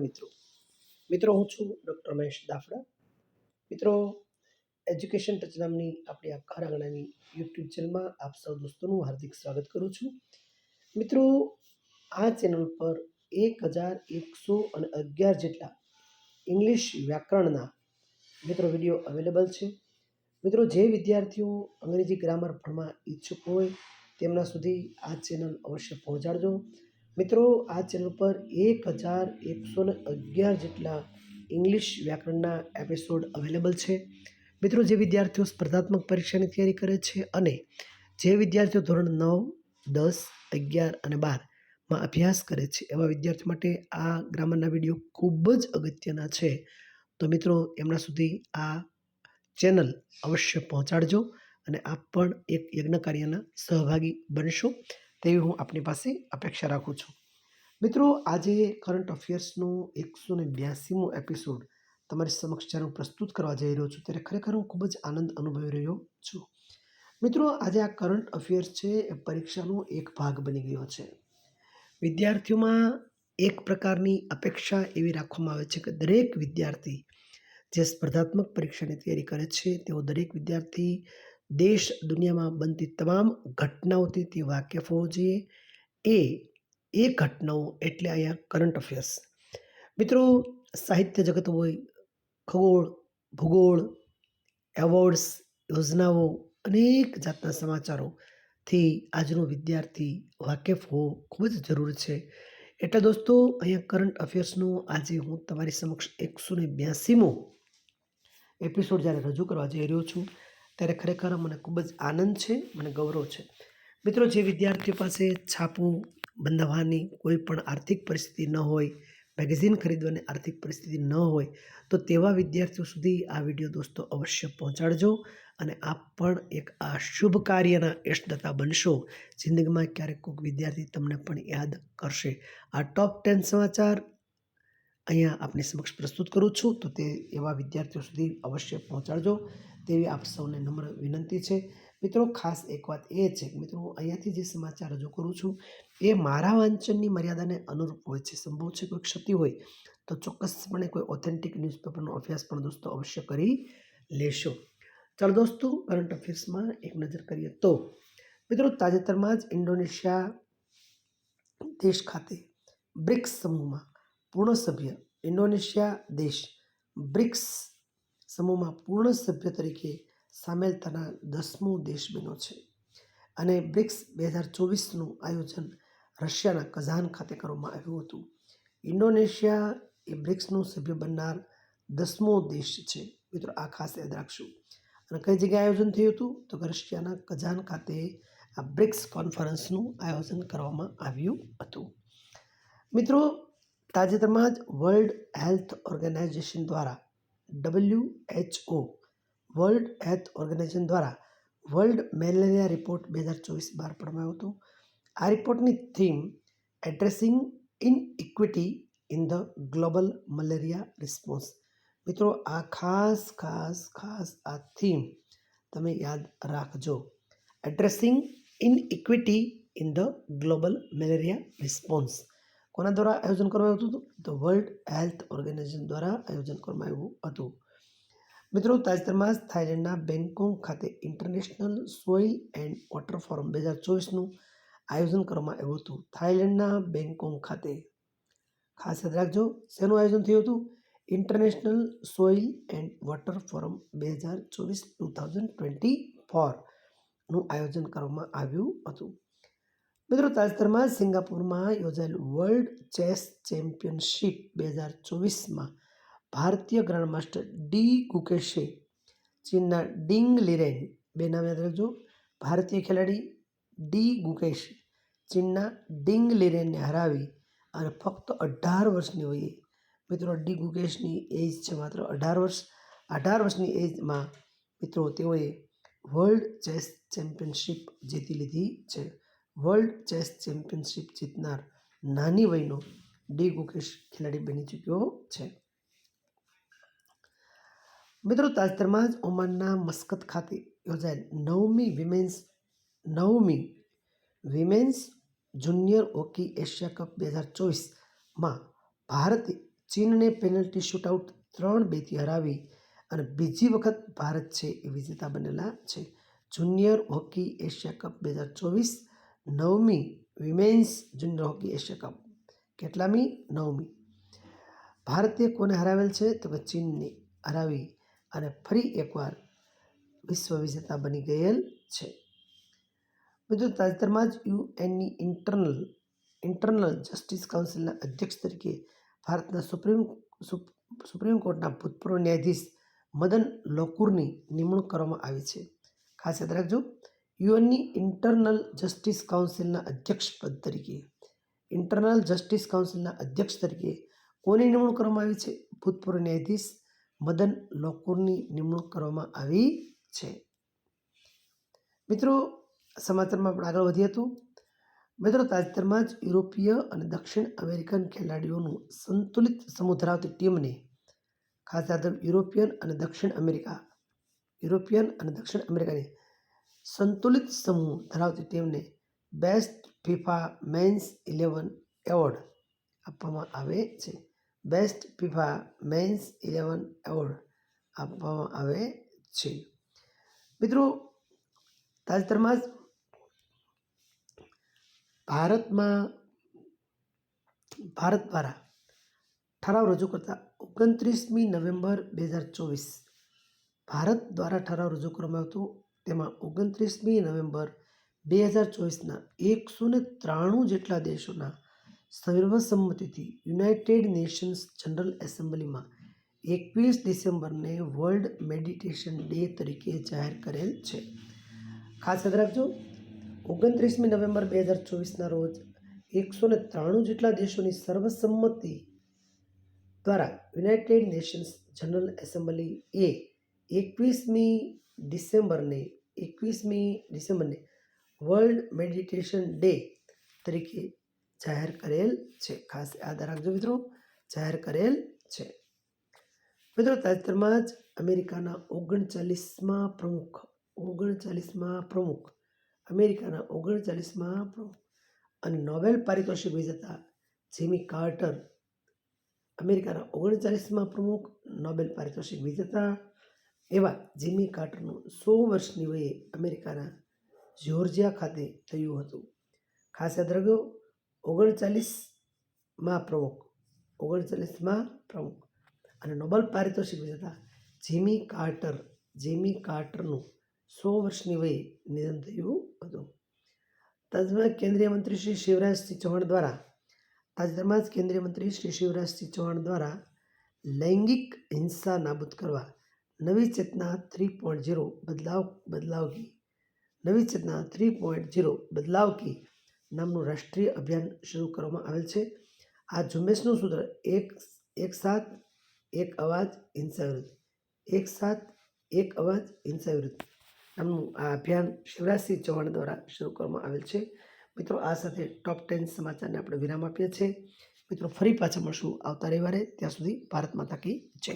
મિત્રો મિત્રો હું છું ડૉક્ટર મહેશ દાફડા. મિત્રો, એજ્યુકેશન ટચ નામની આપણી આ કારાગણાની યુટ્યુબ ચેનલમાં આપ સૌ દોસ્તોનું હાર્દિક સ્વાગત કરું છું. મિત્રો, આ ચેનલ પર 1111 જેટલા ઇંગ્લિશ વ્યાકરણના મિત્રો વિડીયો અવેલેબલ છે. મિત્રો, જે વિદ્યાર્થીઓ અંગ્રેજી ગ્રામર ભણવા ઈચ્છુક હોય તેમના સુધી આ ચેનલ અવશ્ય પહોંચાડજો. મિત્રો, આ ચેનલ પર 1111 જેટલા ઇંગ્લિશ વ્યાકરણના એપિસોડ અવેલેબલ છે. મિત્રો, જે વિદ્યાર્થીઓ સ્પર્ધાત્મક પરીક્ષાની તૈયારી કરે છે અને જે વિદ્યાર્થીઓ ધોરણ 9, 10, 11 અને 12માં અભ્યાસ કરે છે એવા વિદ્યાર્થીઓ માટે આ ગ્રામરના વિડીયો ખૂબ જ અગત્યના છે. તો મિત્રો, એમના સુધી આ ચેનલ અવશ્ય પહોંચાડજો અને આપ પણ એક યજ્ઞ કાર્યના સહભાગી બનશો તેવી હું આપની પાસે અપેક્ષા રાખું છું. મિત્રો, આજે કરંટ અફેર્સનો 182મો એપિસોડ તમારી સમક્ષ જ્યારે હું પ્રસ્તુત કરવા જઈ રહ્યો છું ત્યારે ખરેખર હું ખૂબ જ આનંદ અનુભવી રહ્યો છું. મિત્રો, આજે આ કરંટ અફેર્સ છે એ પરીક્ષાનો એક ભાગ બની ગયો છે. વિદ્યાર્થીઓમાં એક પ્રકારની અપેક્ષા એવી રાખવામાં આવે છે કે દરેક વિદ્યાર્થી જે સ્પર્ધાત્મક પરીક્ષાની તૈયારી કરે છે તેઓ દરેક વિદ્યાર્થી દેશ દુનિયામાં બનતી તમામ ઘટનાઓથી તે વાકેફ હોવો જોઈએ. એ ઘટનાઓ એટલે અહીંયા કરંટ અફેર્સ. મિત્રો, સાહિત્ય જગત હોય, ખગોળ, ભૂગોળ, એવોર્ડ્સ, યોજનાઓ, અનેક જાતના સમાચારોથી આજનો વિદ્યાર્થી વાકેફ હોવો ખૂબ જ જરૂરી છે. એટલે દોસ્તો, અહીંયા કરંટ અફેર્સનો આજે હું તમારી સમક્ષ 182મો એપિસોડ જ્યારે રજૂ કરવા જઈ રહ્યો છું ત્યારે ખરેખર મને ખૂબ જ આનંદ છે, મને ગૌરવ છે. મિત્રો, જે વિદ્યાર્થીઓ પાસે છાપું બંધાવવાની કોઈ પણ આર્થિક પરિસ્થિતિ ન હોય, મેગેઝિન ખરીદવાની આર્થિક પરિસ્થિતિ ન હોય તો તેવા વિદ્યાર્થીઓ સુધી આ વિડીયો દોસ્તો અવશ્ય પહોંચાડજો અને આપ પણ એક આ શુભ કાર્યના યશદાતા બનશો. જિંદગીમાં ક્યારેક કોઈક વિદ્યાર્થી તમને પણ યાદ કરશે. આ ટોપ 10 સમાચાર અહીંયા આપની સમક્ષ પ્રસ્તુત કરું છું તો તે એવા વિદ્યાર્થીઓ સુધી અવશ્ય પહોંચાડજો તેવી આપ સૌને નમ્ર વિનંતી છે. મિત્રો, ખાસ એક વાત એ છે કે મિત્રો, અહીંયાથી જે સમાચાર રજૂ કરું છું એ મારા વાંચનની મર્યાદાને અનુરૂપ હોય છે. સંભવ છે કોઈ ક્ષતિ હોય તો ચોક્કસપણે કોઈ ઓથેન્ટિક ન્યૂઝપેપરનો અભ્યાસ પણ દોસ્તો અવશ્ય કરી લેશો. ચાલો દોસ્તો, કરંટ અફેર્સમાં એક નજર કરીએ તો મિત્રો, તાજેતરમાં જ ઇન્ડોનેશિયા દેશ ખાતે બ્રિક્સ સમૂહમાં પૂર્ણ સભ્ય ઇન્ડોનેશિયા દેશ બ્રિક્સ સમૂહમાં પૂર્ણ સભ્ય તરીકે સામેલ થનાર 10મો દેશ બન્યો છે અને બ્રિક્સ 2024નું આયોજન રશિયાના કઝાન ખાતે કરવામાં આવ્યું હતું. ઇન્ડોનેશિયા એ બ્રિક્સનું સભ્ય બનનાર 10મો દેશ છે. મિત્રો, આ ખાસ યાદ રાખશું. અને કઈ જગ્યાએ આયોજન થયું હતું તો કે રશિયાના કઝાન ખાતે આ બ્રિક્સ કોન્ફરન્સનું આયોજન કરવામાં આવ્યું હતું. મિત્રો, તાજેતરમાં જ વર્લ્ડ હેલ્થ ઓર્ગેનાઇઝેશન દ્વારા WHO વર્લ્ડ હેલ્થ ઓર્ગેનાઇઝેશન દ્વારા વર્લ્ડ મેલેરિયા રિપોર્ટ 2024 બહાર પાડવામાં આવ્યો હતો. આ રિપોર્ટની theme addressing inequity in the global malaria response. મિત્રો, આ ખાસ આ થીમ તમે યાદ રાખજો. Addressing inequity in the global malaria response કોના દ્વારા આયોજન કરવામાં આવ્યું હતું તો વર્લ્ડ હેલ્થ ઓર્ગેનાઇઝેશન દ્વારા આયોજન કરવામાં આવ્યું હતું. મિત્રો, તાજેતરમાં જ થાઇલેન્ડના બેંકોક ખાતે international soil and water forum 2024નું આયોજન કરવામાં આવ્યું હતું. થાઇલેન્ડના બેંકોક ખાતે ખાસ યાદ રાખજો શેનું આયોજન થયું હતું international soil and water forum 2024નું આયોજન કરવામાં આવ્યું હતું. મિત્રો, તાજેતરમાં સિંગાપુરમાં યોજાયેલ વર્લ્ડ ચેસ ચેમ્પિયનશિપ 2024માં ભારતીય ગ્રાન્ડમાસ્ટર ડી ગુકેશે ચીનના ડિંગ લીરેન, બે નામ યાદ રાખજો, ભારતીય ખેલાડી ડી ગુકેશ ચીનના ડિંગ લીરેનને હરાવી અને ફક્ત 18 વર્ષની વયે, મિત્રો ડી ગુકેશની એજ છે માત્ર 18 વર્ષ. 18 વર્ષની એજમાં મિત્રો તેઓએ વર્લ્ડ ચેસ ચેમ્પિયનશિપ જીતી લીધી છે. વર્લ્ડ ચેસ ચેમ્પિયનશિપ જીતનાર નાની વયનો ડી ગુકેશ ખેલાડી બની ચૂક્યો છે. મિત્રો, તાજેતરમાં જ ઓમાનના મસ્કત ખાતે યોજાયેલ 9મી women's junior hockey Asia cup 2024માં ભારતે ચીનને પેનલ્ટી શૂટઆઉટ 3-2થી હરાવી અને બીજી વખત ભારત છે એ વિજેતા બનેલા છે. જુનિયર હોકી એશિયા કપ 2024, 9મી women's junior hockey Asia cup. કેટલામી? 9મી. ભારતે કોને હરાવેલ છે? તો કે ચીનને હરાવી અને ફરી એકવાર વિશ્વ વિજેતા બની ગયેલ છે. મિત્રો, તાજેતરમાં જ યુએનની ઇન્ટરનલ જસ્ટિસ કાઉન્સિલના અધ્યક્ષ તરીકે ભારતના સુપ્રીમ કોર્ટના ભૂતપૂર્વ ન્યાયાધીશ મદન લોકુરની નિમણૂક કરવામાં આવી છે. ખાસ યાદ રાખજો, યુએનની ઇન્ટરનલ જસ્ટિસ કાઉન્સિલના અધ્યક્ષપદ તરીકે કોની નિમણૂક કરવામાં આવી છે? ભૂતપૂર્વ ન્યાયાધીશ મદન લોકુરની નિમણૂક કરવામાં આવી છે. મિત્રો, સમાચારમાં આપણે આગળ વધીએ તો મિત્રો, તાજેતરમાં જ યુરોપીય અને દક્ષિણ અમેરિકન ખેલાડીઓનું સંતુલિત સમૂહ ધરાવતી ટીમને, ખાસ યાદ રાખો, યુરોપિયન અને દક્ષિણ અમેરિકાની સંતુલિત સમૂહ ધરાવતી ટીમને બેસ્ટ ફિફા મેન્સ 11 એવોર્ડ આપવામાં આવે છે. બેસ્ટ ફિફા મેન્સ 11 એવોર્ડ આપવામાં આવે છે. મિત્રો, તાજેતરમાં જ ભારત દ્વારા ઠરાવ રજૂ કરતા 29મી નવેમ્બર 2024 ભારત દ્વારા ઠરાવ રજૂ કરવામાં આવ્યો. તેમાં 29મી નવેમ્બર 2024ના 193 જેટલા દેશોના સર્વસંમતિથી યુનાઇટેડ નેશન્સ જનરલ એસેમ્બલીમાં 21 ડિસેમ્બરને વર્લ્ડ મેડિટેશન ડે તરીકે જાહેર કરેલ છે. ખાસ યાદ રાખજો, 29મી નવેમ્બર 2024ના રોજ 193 જેટલા દેશોની સર્વસંમતિ દ્વારા યુનાઇટેડ નેશન્સ જનરલ એસેમ્બલી એ 21મી ડિસેમ્બરને વર્લ્ડ મેડિટેશન ડે તરીકે જાહેર કરેલ છે. ખાસ યાદ રાખજો મિત્રો, જાહેર કરેલ છે. મિત્રો, તાજેતરમાં જ અમેરિકાના 39મા પ્રમુખ અને નોબેલ પારિતોષિક વિજેતા જેમી કાર્ટર, અમેરિકાના 39મા પ્રમુખ, નોબેલ પારિતોષિક વિજેતા એવા જેમી કાર્ટરનું 100 વર્ષની વયે અમેરિકાના જ્યોર્જિયા ખાતે થયું હતું. ખાસ યાદ રાખજો, 39મા પ્રમુખ અને નોબેલ પારિતોષિક વિજેતા જેમી કાર્ટરનું 100 વર્ષની વયે નિધન થયું હતું. તાજેતરમાં કેન્દ્રીય મંત્રી શ્રી શિવરાજસિંહ ચૌહાણ દ્વારા લૈંગિક હિંસા નાબૂદ કરવા નવી ચેતના 3.0 બદલાવ કી નામનું રાષ્ટ્રીય અભિયાન શરૂ કરવામાં આવેલ છે. આ ઝુંબેશનું સૂત્ર એક સાથ એક અવાજ હિંસા વિરુદ્ધ નામનું આ અભિયાન શિવરાજસિંહ ચૌહાણ દ્વારા શરૂ કરવામાં આવેલ છે. મિત્રો, આ સાથે ટોપ 10 સમાચારને આપણે વિરામ આપીએ છીએ. મિત્રો, ફરી પાછા મળશું આવતા રવિવારે. ત્યાં સુધી ભારત માતા કી જય.